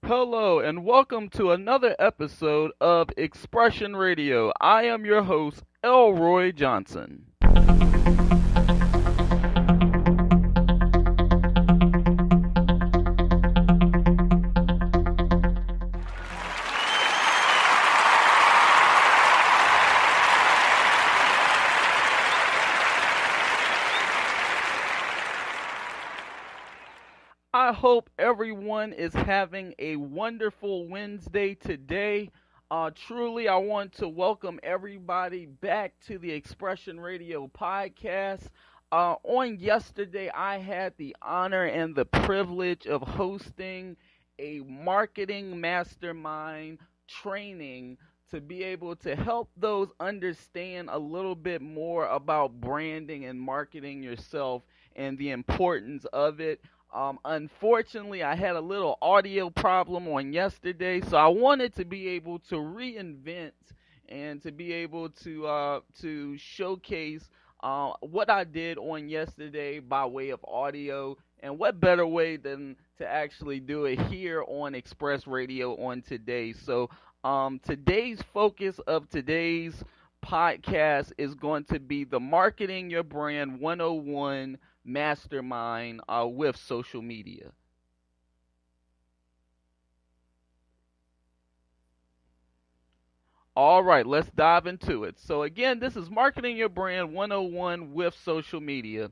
Hello, and welcome to another episode of Expression Radio. I am your host, Elroy Johnson. I hope everyone is having a wonderful Wednesday today. Truly, I want to welcome everybody back to the Expression Radio podcast. On yesterday, I had the honor and the privilege of hosting a marketing mastermind training to be able to help those understand a little bit more about branding and marketing yourself and the importance of it. Unfortunately, I had a little audio problem on yesterday, so I wanted to be able to reinvent and to be able to showcase what I did on yesterday by way of audio. And what better way than to actually do it here on Express Radio on today? So, today's focus of today's podcast is going to be the Marketing Your Brand 101 Mastermind with social media. All right, let's dive into it. So, again, this is Marketing Your Brand 101 with social media.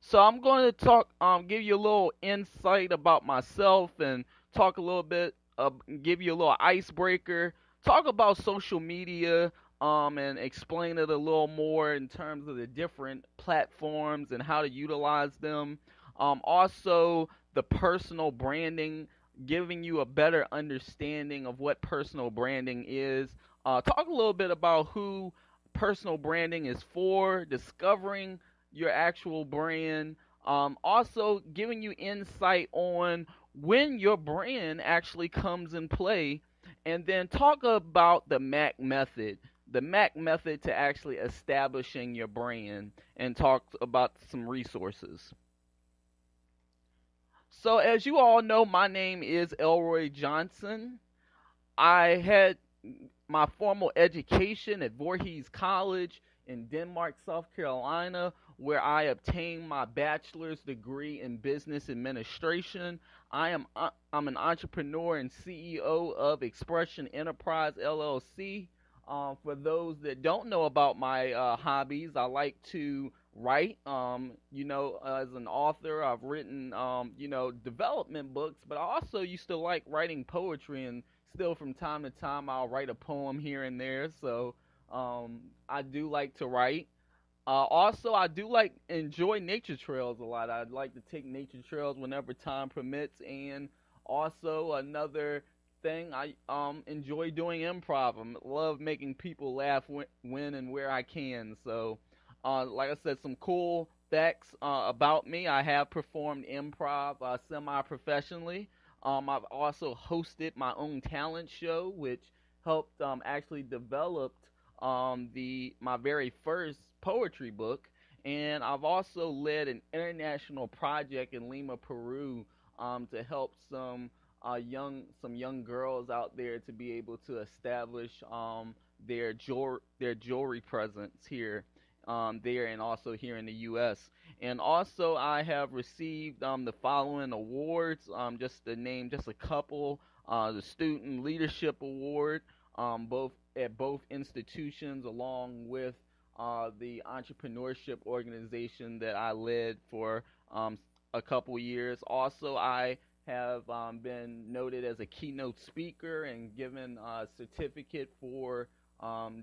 So, I'm going to give you a little insight about myself and talk a little bit, give you a little icebreaker, talk about social media, and explain it a little more in terms of the different platforms and how to utilize them. Also, the personal branding, giving you a better understanding of what personal branding is. Talk a little bit about who personal branding is for, discovering your actual brand. Also, giving you insight on when your brand actually comes in play, and then talk about the MAC method. The MAC method to actually establishing your brand, and talk about some resources. So, as you all know, my name is Elroy Johnson. I had my formal education at Voorhees College in Denmark, South Carolina, where I obtained my bachelor's degree in business administration. I'm an entrepreneur and CEO of Expression Enterprise LLC. For those that don't know about my hobbies, I like to write. As an author, I've written, development books, but I also used to like writing poetry, and still from time to time I'll write a poem here and there. So I do like to write. Also, I do like enjoy nature trails a lot. I'd like to take nature trails whenever time permits, and also another thing, I enjoy doing improv. I love making people laugh when and where I can. So, like I said, some cool facts about me. I have performed improv semi-professionally. I've also hosted my own talent show, which helped actually developed the my very first poetry book, and I've also led an international project in Lima, Peru, to help some young girls out there to be able to establish their jewelry presence here, there, and also here in the U.S. And also, I have received the following awards. Just to name just a couple: the Student Leadership Award, both at both institutions, along with the entrepreneurship organization that I led for a couple years. Also, I have been noted as a keynote speaker and given a certificate for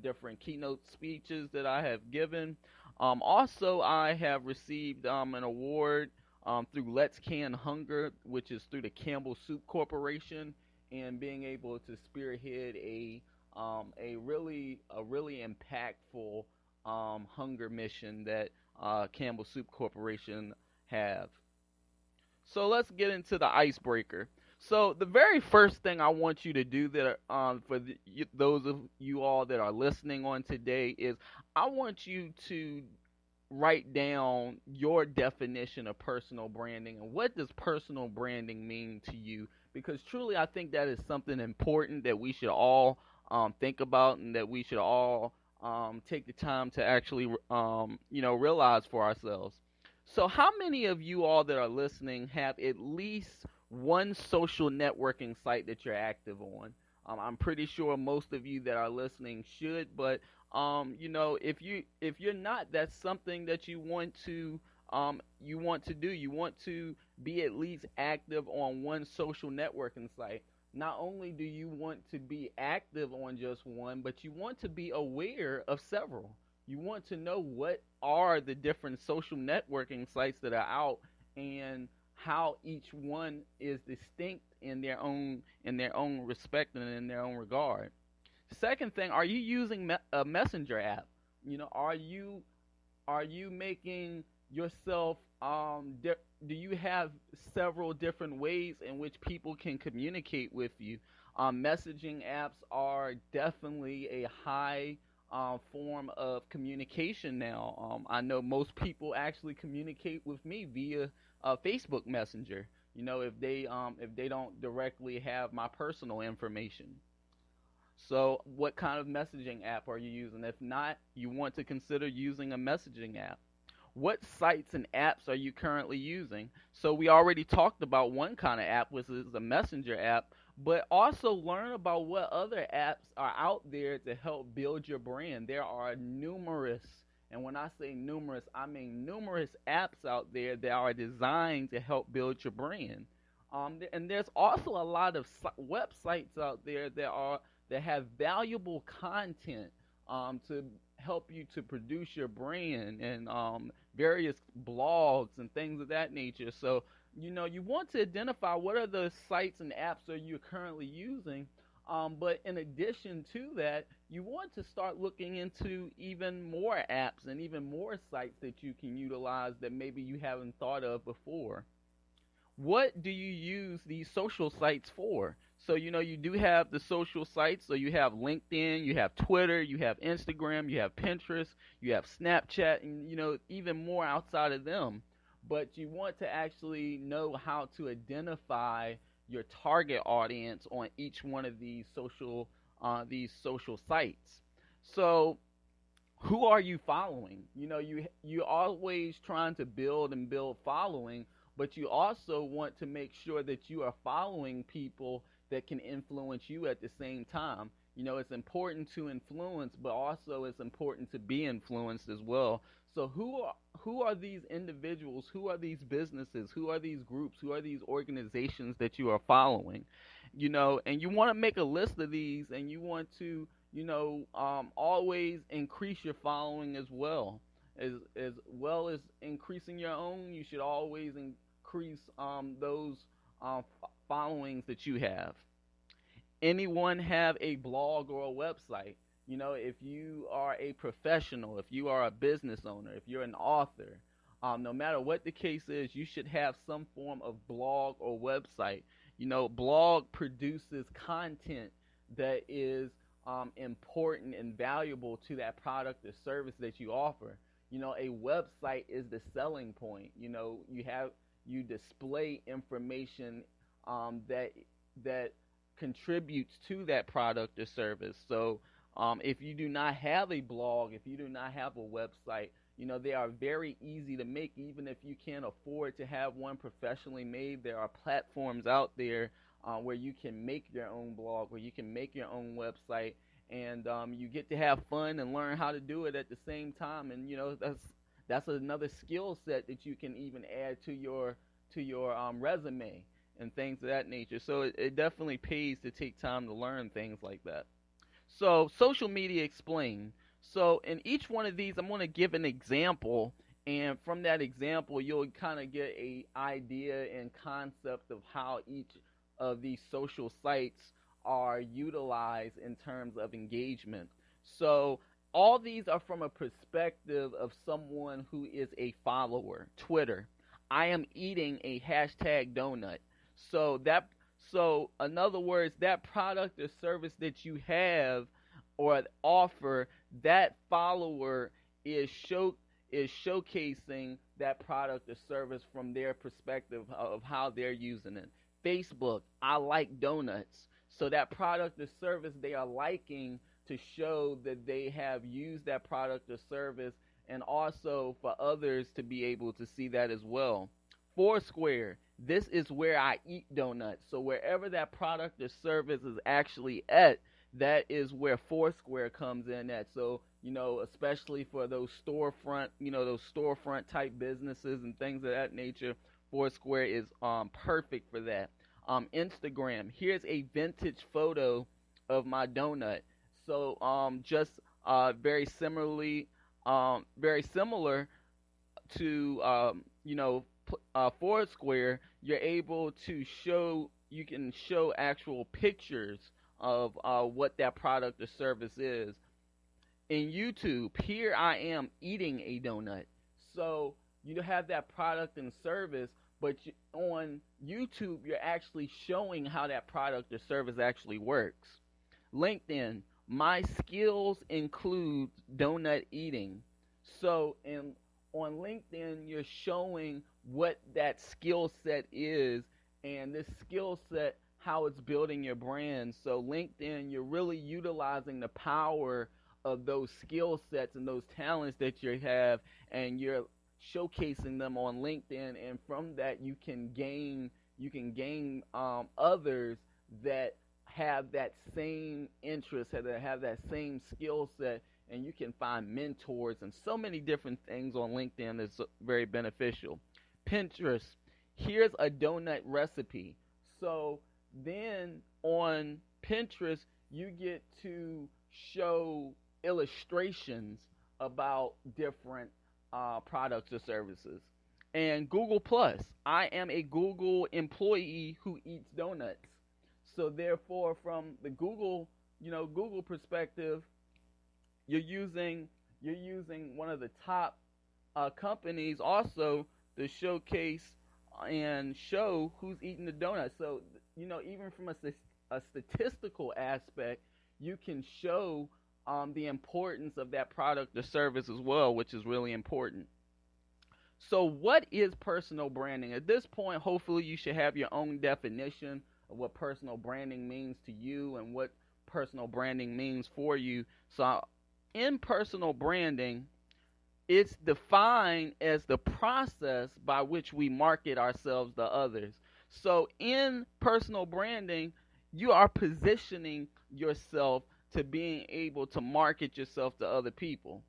different keynote speeches that I have given. Also, I have received an award through Let's Can Hunger, which is through the Campbell Soup Corporation, and being able to spearhead a really impactful hunger mission that Campbell Soup Corporation have. So let's get into the icebreaker. So the very first thing I want you to do that those of you all that are listening on today is I want you to write down your definition of personal branding and what does personal branding mean to you, because truly I think that is something important that we should all think about, and that we should all take the time to actually realize for ourselves. So how many of you all that are listening have at least one social networking site that you're active on? I'm pretty sure most of you that are listening should, but if you're not, that's something that you want to do. You want to be at least active on one social networking site. Not only do you want to be active on just one, but you want to be aware of several. You want to know what are the different social networking sites that are out, and how each one is distinct in their own respect and in their own regard. Second thing, are you using a messenger app? Are you making yourself do you have several different ways in which people can communicate with you? Messaging apps are definitely a high form of communication now. I know most people actually communicate with me via Facebook Messenger. If they don't directly have my personal information. So, what kind of messaging app are you using? If not, you want to consider using a messaging app. What sites and apps are you currently using? So, we already talked about one kind of app, which is a messenger app, but also learn about what other apps are out there to help build your brand. There are numerous, and when I say numerous, I mean numerous apps out there that are designed to help build your brand. And there's also a lot of websites out there that have valuable content to help you to produce your brand, and various blogs and things of that nature. So, you want to identify what are the sites and apps that you're currently using. But in addition to that, you want to start looking into even more apps and even more sites that you can utilize that maybe you haven't thought of before. What do you use these social sites for? So, you do have the social sites. So, you have LinkedIn, you have Twitter, you have Instagram, you have Pinterest, you have Snapchat, and, even more outside of them. But you want to actually know how to identify your target audience on each one of these social sites. So, who are you following? You're always trying to build and build following, but you also want to make sure that you are following people that can influence you at the same time. It's important to influence, but also it's important to be influenced as well. So who are these individuals? Who are these businesses? Who are these groups? Who are these organizations that you are following? And you want to make a list of these, and you want to always increase your following as well. As well as increasing your own, you should always increase those followings that you have. Anyone have a blog or a website? If you are a professional, if you are a business owner, if you're an author, no matter what the case is, you should have some form of blog or website. Blog produces content that is important and valuable to that product or service that you offer. A website is the selling point. You display information that contributes to that product or service. So, if you do not have a blog, if you do not have a website, they are very easy to make. Even if you can't afford to have one professionally made, there are platforms out there where you can make your own blog, where you can make your own website, and you get to have fun and learn how to do it at the same time. And that's another skill set that you can even add to your resume and things of that nature. So it definitely pays to take time to learn things like that. So, social media explained. So, in each one of these, I'm going to give an example, and from that example, you'll kind of get a idea and concept of how each of these social sites are utilized in terms of engagement. So, all these are from a perspective of someone who is a follower. Twitter, I am eating a hashtag donut. So in other words, that product or service that you have or offer, that follower is is showcasing that product or service from their perspective of how they're using it. Facebook, I like donuts. So that product or service they are liking to show that they have used that product or service, and also for others to be able to see that as well. Foursquare, this is where I eat donuts. So wherever that product or service is actually at, that is where Foursquare comes in at. So, especially for those storefront type businesses and things of that nature, Foursquare is perfect for that. Instagram, here's a vintage photo of my donut. So just very similar to Foursquare, you can show actual pictures of what that product or service is. In YouTube, here I am eating a donut. So you have that product and service, but on YouTube, you're actually showing how that product or service actually works. LinkedIn, my skills include donut eating. So on LinkedIn, you're showing what that skill set is, and this skill set, how it's building your brand. So LinkedIn, you're really utilizing the power of those skill sets and those talents that you have, and you're showcasing them on LinkedIn, and from that you can gain others that have that same interest, that have that same skill set, and you can find mentors and so many different things on LinkedIn that's very beneficial. Pinterest, here's a donut recipe. So then on Pinterest, you get to show illustrations about different products or services. And Google Plus, I am a Google employee who eats donuts. So therefore, from the Google perspective, you're using one of the top companies also to showcase and show who's eating the donut. So even from a statistical aspect, you can show the importance of that product or service as well, which is really important. So what is personal branding? At this point, hopefully you should have your own definition of what personal branding means to you and what personal branding means for you. So in personal branding, it's defined as the process by which we market ourselves to others. So in personal branding, you are positioning yourself to being able to market yourself to other people.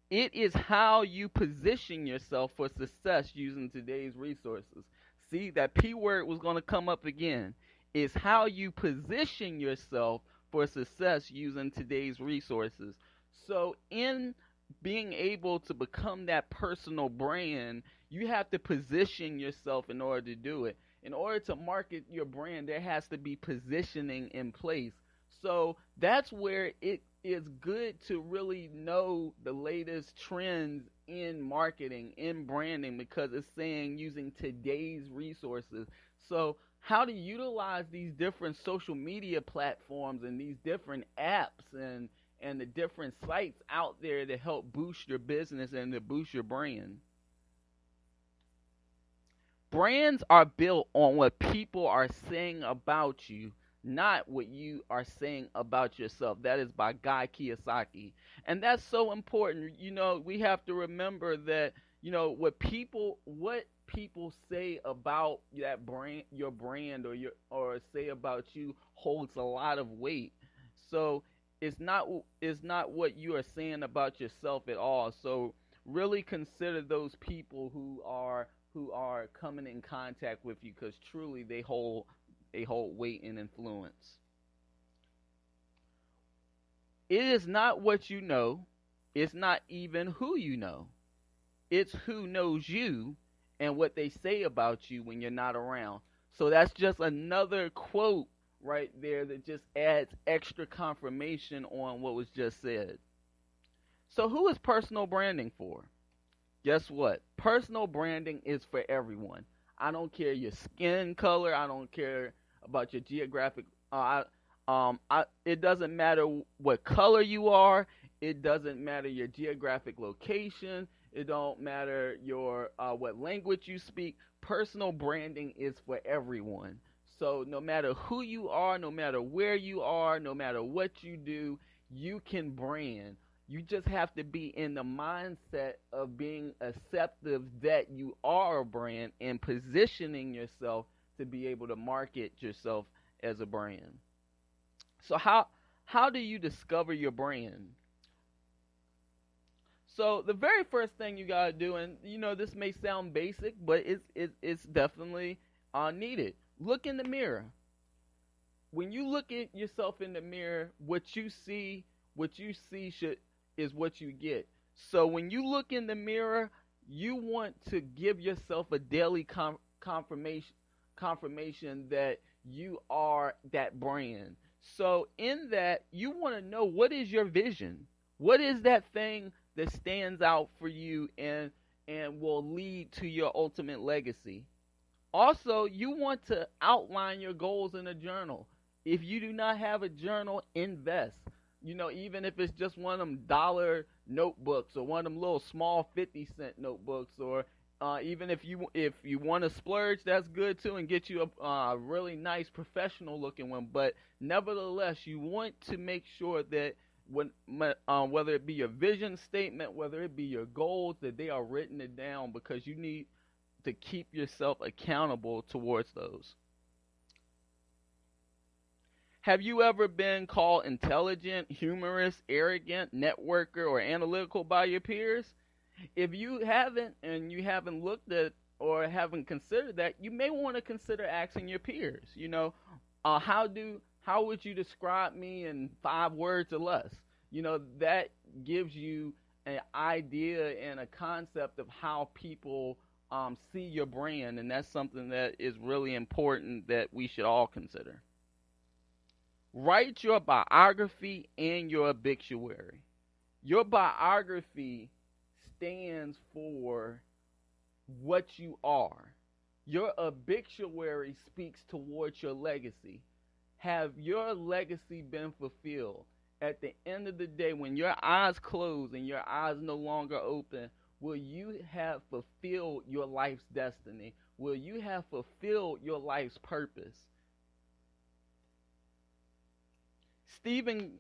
It is how you position yourself for success using today's resources. See, that P word was going to come up again. It's how you position yourself for success using today's resources. So in being able to become that personal brand, you have to position yourself in order to do it. In order to market your brand, there has to be positioning in place. So that's where it is good to really know the latest trends in marketing, in branding, because it's saying using today's resources. So how to utilize these different social media platforms and these different apps and the different sites out there to help boost your business and to boost your brand. Brands are built on what people are saying about you, not what you are saying about yourself. That is by Guy Kiyosaki. And that's so important. We have to remember that, what people say about that brand, your brand, or say about you holds a lot of weight. So it's not what you are saying about yourself at all. So really consider those people who are coming in contact with you, because truly they hold weight and influence. It is not what you know. It's not even who you know. It's who knows you and what they say about you when you're not around. So that's just another quote right there that just adds extra confirmation on what was just said. So who is personal branding for? Guess what? Personal branding is for everyone. I don't care your skin color. I don't care about your geographic. It doesn't matter what color you are. It doesn't matter your geographic location. It don't matter your what language you speak. Personal branding is for everyone. So no matter who you are, no matter where you are, no matter what you do, you can brand. You just have to be in the mindset of being acceptive that you are a brand and positioning yourself to be able to market yourself as a brand. So how do you discover your brand? So the very first thing you gotta do, and this may sound basic, but it's definitely needed. Look in the mirror. When you look at yourself in the mirror, what you see should is what you get. So when you look in the mirror, you want to give yourself a daily confirmation that you are that brand. So in that, you want to know, what is your vision? What is that thing that stands out for you and will lead to your ultimate legacy? Also, you want to outline your goals in a journal. If you do not have a journal, invest. Even if it's just one of them dollar notebooks, or one of them little small 50-cent notebooks, or even if you want to splurge, that's good too, and get you a really nice professional looking one. But nevertheless, you want to make sure that whether it be your vision statement, whether it be your goals, that they are written it down, because you need to keep yourself accountable towards those. Have you ever been called intelligent, humorous, arrogant, networker, or analytical by your peers? If you haven't, and you haven't looked at or haven't considered that, you may want to consider asking your peers. How would you describe me in 5 words or less? That gives you an idea and a concept of how people see your brand, and that's something that is really important that we should all consider. Write your biography and your obituary. Your biography stands for what you are. Your obituary speaks towards your legacy. Have your legacy been fulfilled? At the end of the day, when your eyes close and your eyes no longer open, will you have fulfilled your life's destiny? Will you have fulfilled your life's purpose? Stephen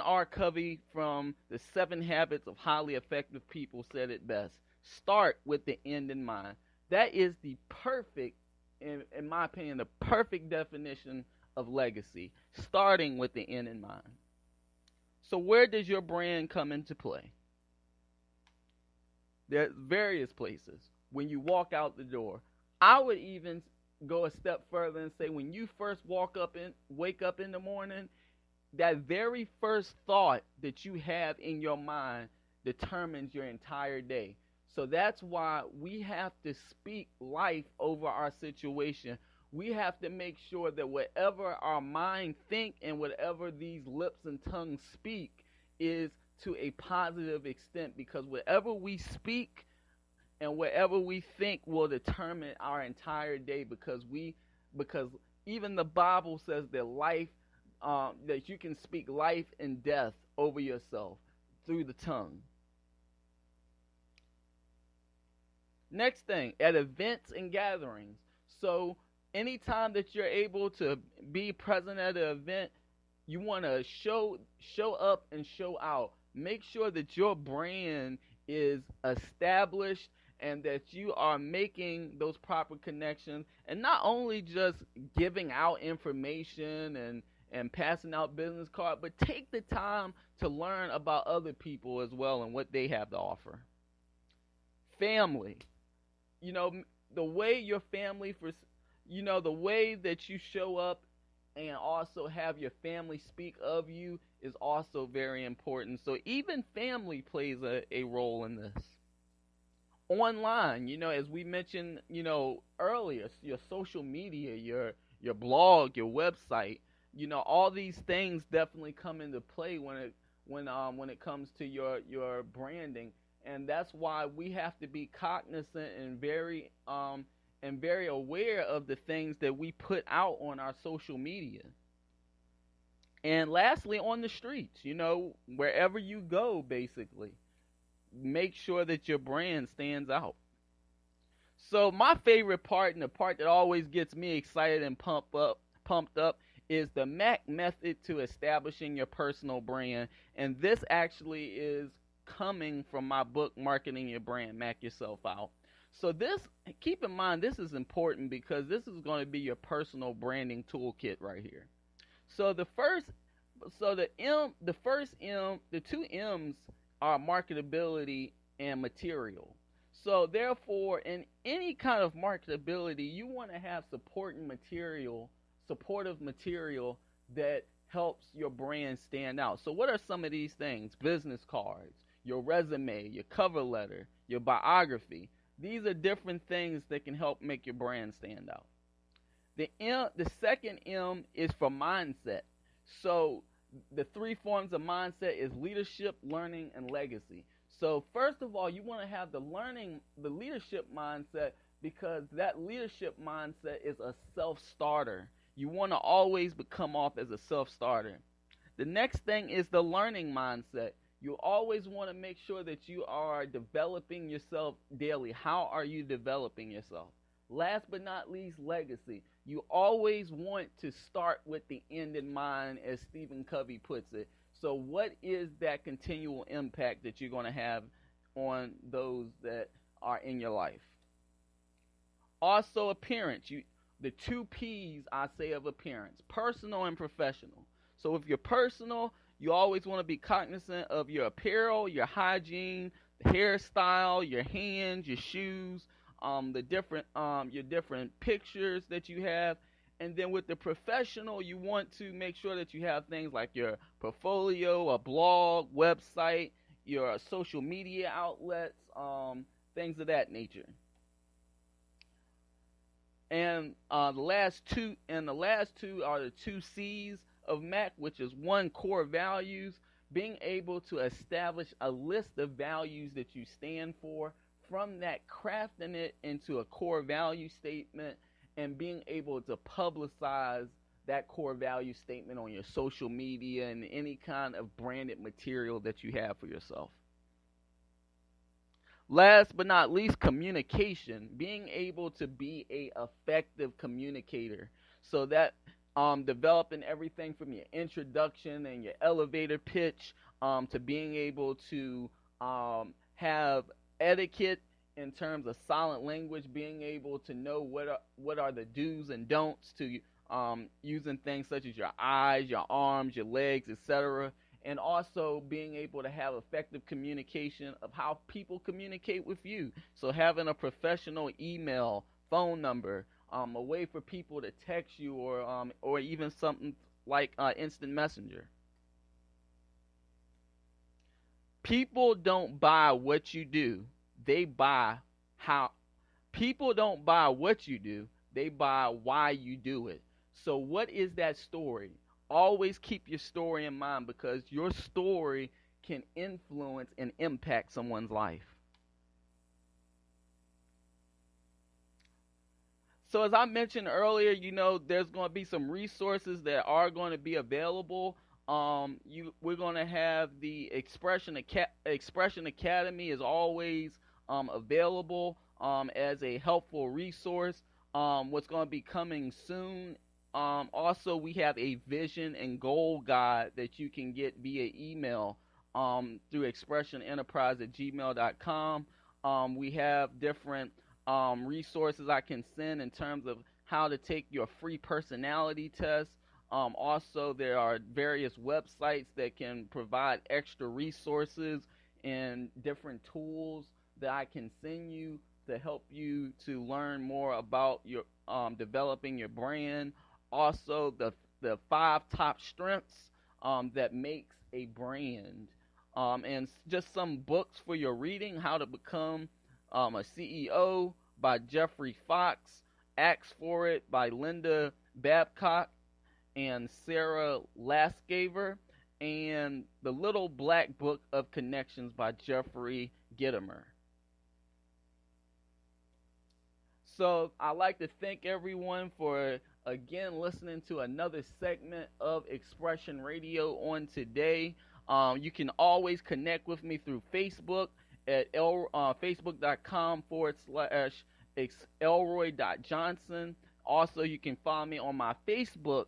R. Covey from The 7 Habits of Highly Effective People said it best. Start with the end in mind. That is the perfect, in my opinion, the perfect definition of legacy. Starting with the end in mind. So where does your brand come into play? There are various places. When you walk out the door. I would even go a step further and say, when you first wake up in the morning, that very first thought that you have in your mind determines your entire day. So that's why we have to speak life over our situation. We have to make sure that whatever our mind think and whatever these lips and tongues speak is to a positive extent, because whatever we speak and whatever we think will determine our entire day, because even the Bible says that that you can speak life and death over yourself through the tongue. Next thing, at events and gatherings. So anytime that you're able to be present at an event, you want to show up and show out. Make sure that your brand is established and that you are making those proper connections, and not only just giving out information and passing out business cards, but take the time to learn about other people as well and what they have to offer. Family. The way your family, the way that you show up and also have your family speak of you is also very important. So even family plays a role in this. Online, as we mentioned, earlier, your social media, your blog, your website, all these things definitely come into play when it comes to your branding, and that's why we have to be cognizant and very aware of the things that we put out on our social media. And lastly, on the streets, wherever you go, basically, make sure that your brand stands out. So my favorite part, and the part that always gets me excited and pumped up is the Mac method to establishing your personal brand. And this actually is coming from my book Marketing Your Brand, Mac Yourself Out. So this, keep in mind, this is important because this is going to be your personal branding toolkit right here. So the first M, the two M's are marketability and material. So therefore, in any kind of marketability, you want to have supportive material that helps your brand stand out. So what are some of these things? Business cards, your resume, your cover letter, your biography. These are different things that can help make your brand stand out. The second M is for mindset. So the three forms of mindset is leadership, learning, and legacy. So first of all, you want to have the leadership mindset, because that leadership mindset is a self-starter. You want to always become off as a self-starter. The next thing is the learning mindset. You always want to make sure that you are developing yourself daily. How are you developing yourself? Last but not least, legacy. You always want to start with the end in mind, as Stephen Covey puts it. So what is that continual impact that you're going to have on those that are in your life? Also, appearance. The two P's I say of appearance: personal and professional. So if you're personal, you always want to be cognizant of your apparel, your hygiene, the hairstyle, your hands, your shoes, your different pictures that you have. And then with the professional, you want to make sure that you have things like your portfolio, a blog, website, your social media outlets, things of that nature. And the last two are the two C's of MAC, which is one, core values, being able to establish a list of values that you stand for, from that crafting it into a core value statement, and being able to publicize that core value statement on your social media and any kind of branded material that you have for yourself. Last but not least, communication. Being able to be a effective communicator. So that developing everything from your introduction and your elevator pitch, to being able to have etiquette in terms of silent language, being able to know what are the do's and don'ts to using things such as your eyes, your arms, your legs, etc. And also being able to have effective communication of how people communicate with you. So having a professional email, phone number, a way for people to text you, or even something like instant messenger. People don't buy what you do. They buy how. People don't buy what you do. They buy why you do it. So what is that story? Always keep your story in mind, because your story can influence and impact someone's life. So as I mentioned earlier, there's going to be some resources that are going to be available. We're going to have the Expression Academy is always available as a helpful resource. What's going to be coming soon. Also, we have a vision and goal guide that you can get via email through expressionenterprise@gmail.com. We have different resources I can send in terms of how to take your free personality test. Also, there are various websites that can provide extra resources and different tools that I can send you to help you to learn more about your developing your brand. Also, the 5 top strengths that makes a brand, and just some books for your reading: How to Become a CEO by Jeffrey Fox, Ask for It by Linda Babcock and Sarah Lascaver, and The Little Black Book of Connections by Jeffrey Gitomer. So I'd like to thank everyone for again listening to another segment of Expression Radio on today. You can always connect with me through Facebook at facebook.com/elroy.johnson. Also, you can find me on my Facebook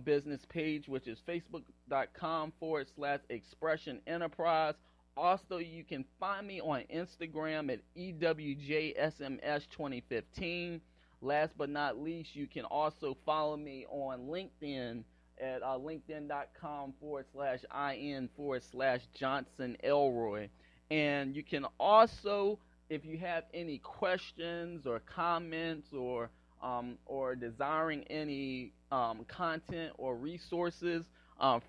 business page, which is facebook.com/expression enterprise. Also, you can find me on Instagram at EWJSMS2015. Last but not least, you can also follow me on LinkedIn at linkedin.com/in/Johnson Elroy. And you can also, if you have any questions or comments or desiring any content or resources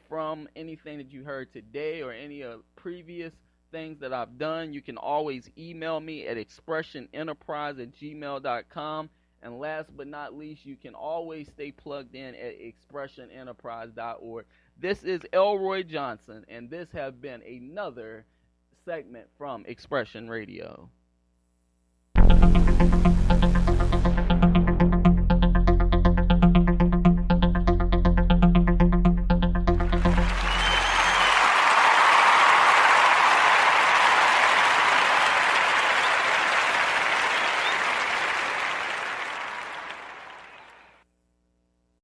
from anything that you heard today or any previous things that I've done, you can always email me at expressionenterprise@gmail.com. And last but not least, you can always stay plugged in at expressionenterprise.org. This is Elroy Johnson, and this has been another segment from Expression Radio.